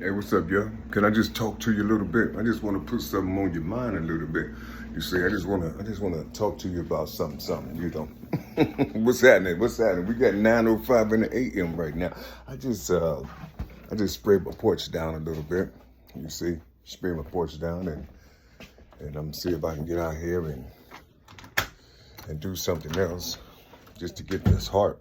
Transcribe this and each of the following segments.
Hey, what's up, yo? Can I just talk to you a little bit? I just want to put something on your mind a little bit. You see, I just wanna talk to you about something, you know. What's happening? What's happening? We got 9:05 in the AM right now. I just sprayed my porch down a little bit. You see, spray my porch down and I'm see if I can get out here and do something else just to get this heart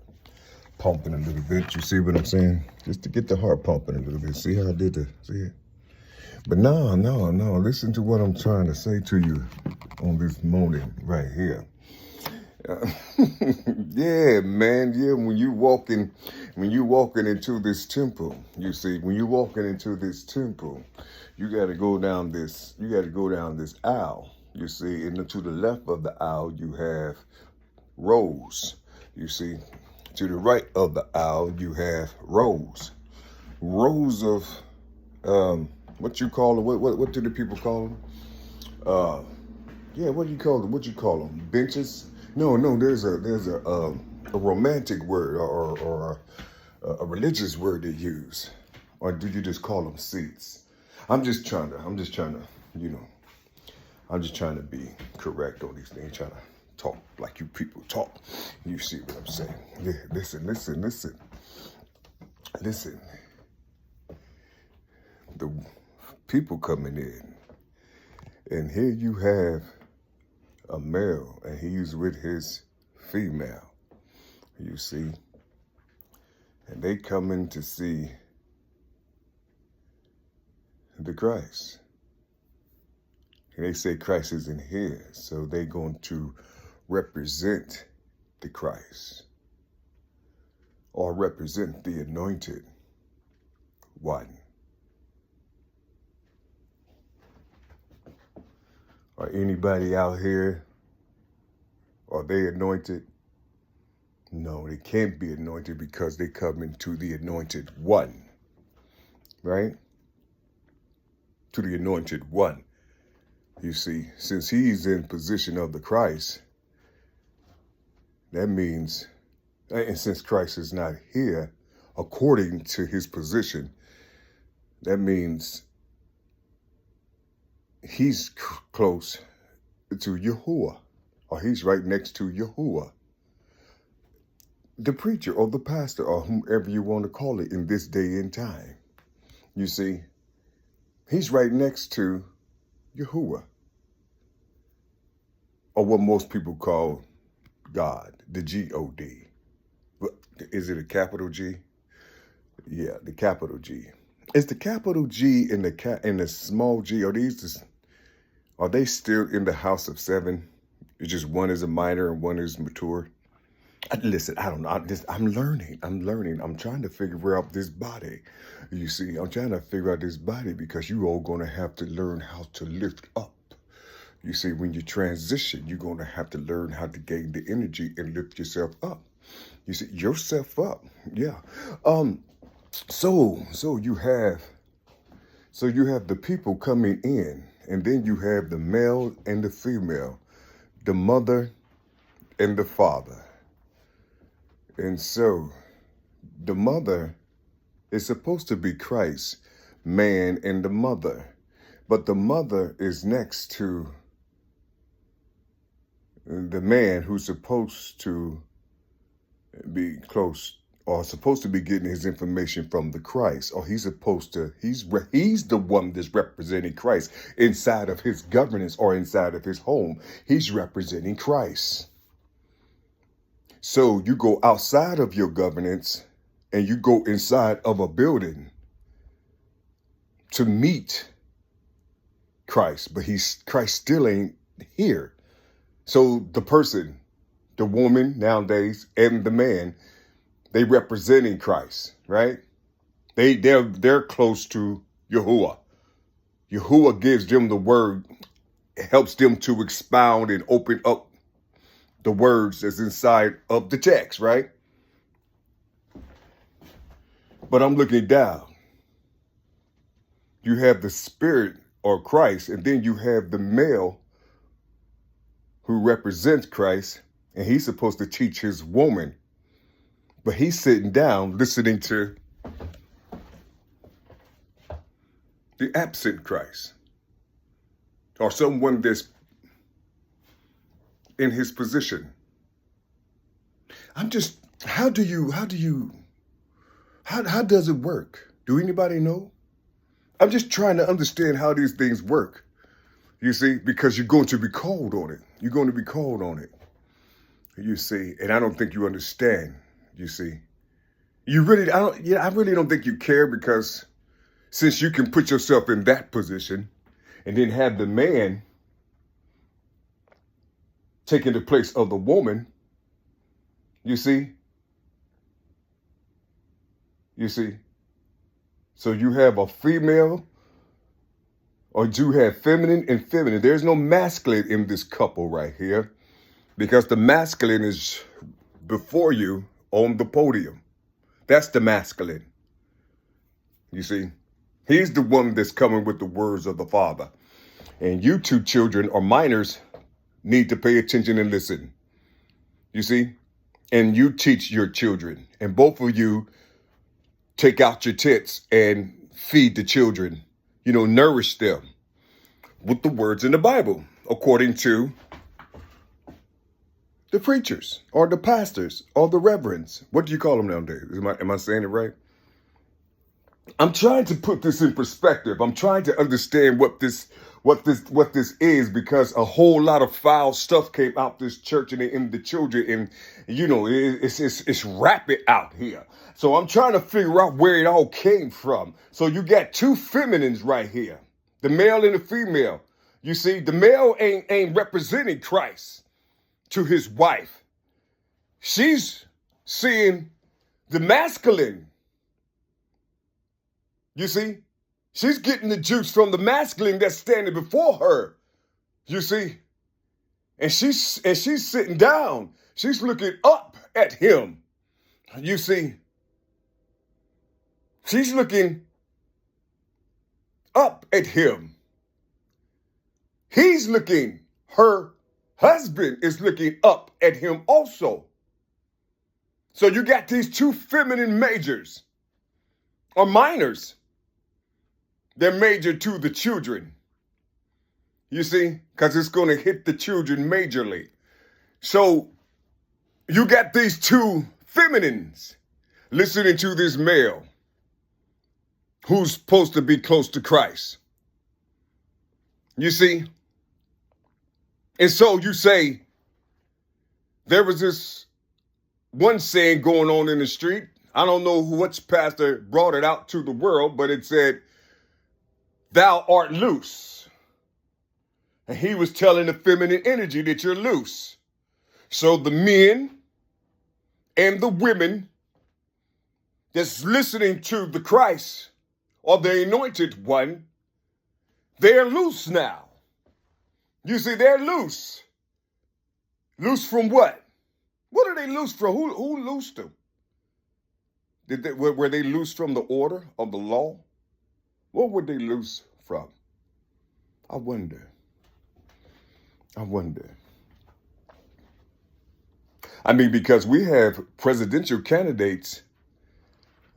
pumping a little bit. You see what I'm saying? Just to get the heart pumping a little bit. See how I did that? See it? But no. Listen to what I'm trying to say to you on this morning right here. Yeah, man. Yeah, when you walking into this temple, you see, when you walking into this temple, you got to go down this aisle. You see, and to the left of the aisle, you have rows. You see, to the right of the aisle, you have rows of what you call them? What do the people call them? Yeah, what do you call them? What you call them? Benches? No. There's a romantic word or a religious word they use, or do you just call them seats? I'm just trying to, you know, I'm just trying to be correct on these things, trying to talk like you people talk. You see what I'm saying? Yeah, listen. The people coming in, and here you have a male, and he's with his female, you see, and they coming to see the Christ. And they say Christ isn't here, so they're going to represent the Christ or represent the anointed one. Are anybody out here, are they anointed? No, they can't be anointed because they come into the anointed one, right? To the anointed one. You see, since he's in position of the Christ, that means, and since Christ is not here, according to his position, that means he's close to Yahuwah, or he's right next to Yahuwah, the preacher or the pastor or whomever you want to call it in this day and time. You see, he's right next to Yahuwah, or what most people call God, the G-O-D. Is it a capital G? Yeah, the capital G. Is the capital G and the small G, are they still in the house of seven? It's just one is a minor and one is mature. Listen, I don't know. I'm learning. I'm trying to figure out this body. You see, I'm trying to figure out this body because you all going to have to learn how to lift up. You see, when you transition, you're going to have to learn how to gain the energy and lift yourself up. You see, yourself up. Yeah. So you have the people coming in, and then you have the male and the female, the mother and the father. And so the mother is supposed to be Christ, man, and the mother. But the mother is next to the man who's supposed to be close or supposed to be getting his information from the Christ, or he's the one that's representing Christ inside of his governance or inside of his home. He's representing Christ. So you go outside of your governance and you go inside of a building to meet Christ, but Christ still ain't here. So the person, the woman nowadays, and the man, they representing Christ, right? They're close to Yahuwah. Yahuwah gives them the word, helps them to expound and open up the words that's inside of the text, right? But I'm looking down. You have the Spirit or Christ, and then you have the male who represents Christ, and he's supposed to teach his woman. But he's sitting down listening to the absent Christ, or someone that's in his position. I'm just, how does it work? Do anybody know? I'm just trying to understand how these things work. You see, because you're going to be called on it. You're going to be called on it. You see, and I don't think you understand. You see, I really don't think you care, because since you can put yourself in that position and then have the man taking the place of the woman, you see, so you have a female, or you have feminine and feminine. There's no masculine in this couple right here, because the masculine is before you on the podium. That's the masculine. You see, he's the one that's coming with the words of the Father. And you two children or minors need to pay attention and listen. You see, and you teach your children, and both of you take out your tits and feed the children, nourish them with the words in the Bible, according to the preachers or the pastors or the reverends. What do you call them nowadays? Am I saying it right? I'm trying to put this in perspective. I'm trying to understand what this is, because a whole lot of foul stuff came out this church and in the children, and it's rapid out here. So I'm trying to figure out where it all came from. So you got two feminines right here, the male and the female. You see, the male ain't representing Christ to his wife. She's seeing the masculine. You see, she's getting the juice from the masculine that's standing before her. You see, and she's sitting down. She's looking up at him. You see, she's looking up at him. He's looking, her husband is looking up at him also. So you got these two feminine majors or minors. They're major to the children. You see, because it's going to hit the children majorly. So you got these two feminines listening to this male who's supposed to be close to Christ. You see? And so you say, there was this one saying going on in the street. I don't know which pastor brought it out to the world, but it said, "Thou art loose." And he was telling the feminine energy that you're loose. So the men and the women that's listening to the Christ or the anointed one, they're loose now. You see, they're loose. Loose from what? What are they loose from? Who loosed them? Were they loose from the order of the law? What were they loose from? I wonder. I mean, because we have presidential candidates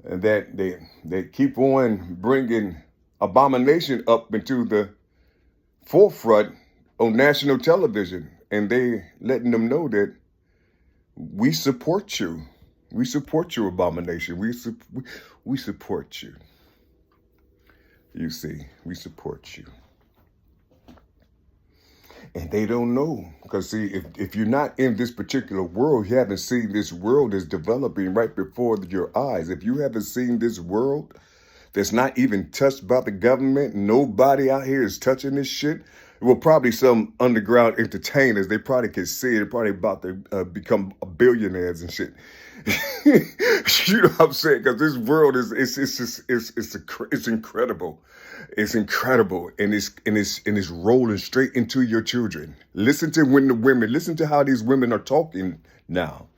that they keep on bringing abomination up into the forefront on national television, and they letting them know that we support you. We support your abomination. We support you. You see, we support you. And they don't know. Because see, if you're not in this particular world, you haven't seen this world is developing right before your eyes. If you haven't seen this world that's not even touched by the government, nobody out here is touching this shit. Well, probably some underground entertainers, they probably can see it. They're probably about to become billionaires and shit. You know what I'm saying? Because this world it's incredible. It's incredible, and it's rolling straight into your children. Listen to how these women are talking now.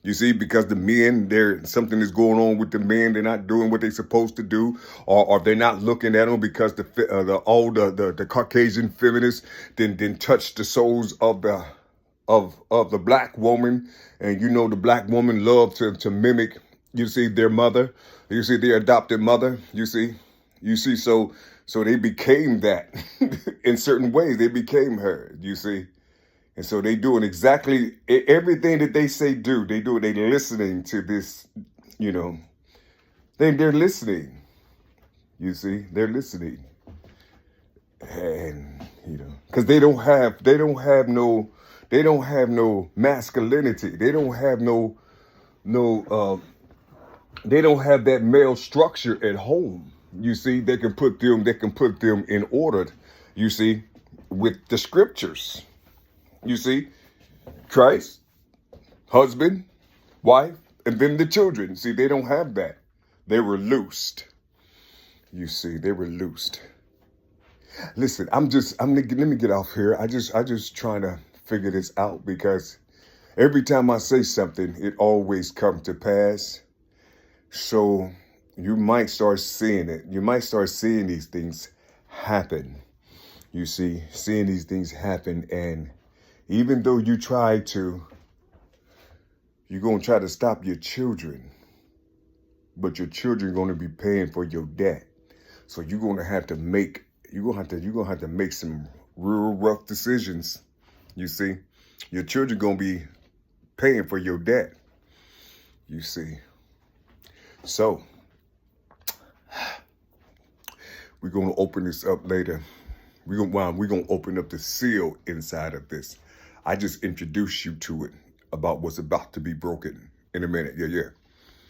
You see, because the men, something is going on with the men. They're not doing what they're supposed to do, or they're not looking at them because the Caucasian feminists didn't touch the souls of the black woman. And the black woman loved to mimic, their mother. You see, their adopted mother. You see, You see, so they became that in certain ways. They became her. You see, and so they doing exactly everything that they say do. They do. They listening to this. You know, they're listening. You see, they're listening, and you know, because they don't have no masculinity. They don't have they don't have that male structure at home. You see, they can put them in order, you see, with the scriptures. You see, Christ, husband, wife, and then the children. See, they don't have that. They were loosed. You see, they were loosed. Listen, let me get off here. I just trying to figure this out, because every time I say something, it always comes to pass. So you might start seeing it. You might start seeing these things happen. You see, seeing these things happen. And even though you're going to try to stop your children, but your children are going to be paying for your debt. So you're going to have to make some real rough decisions. You see, your children going to be paying for your debt. You see. So, we're going to open this up later. We're going to open up the seal inside of this. I just introduced you to it, about what's about to be broken in a minute. Yeah.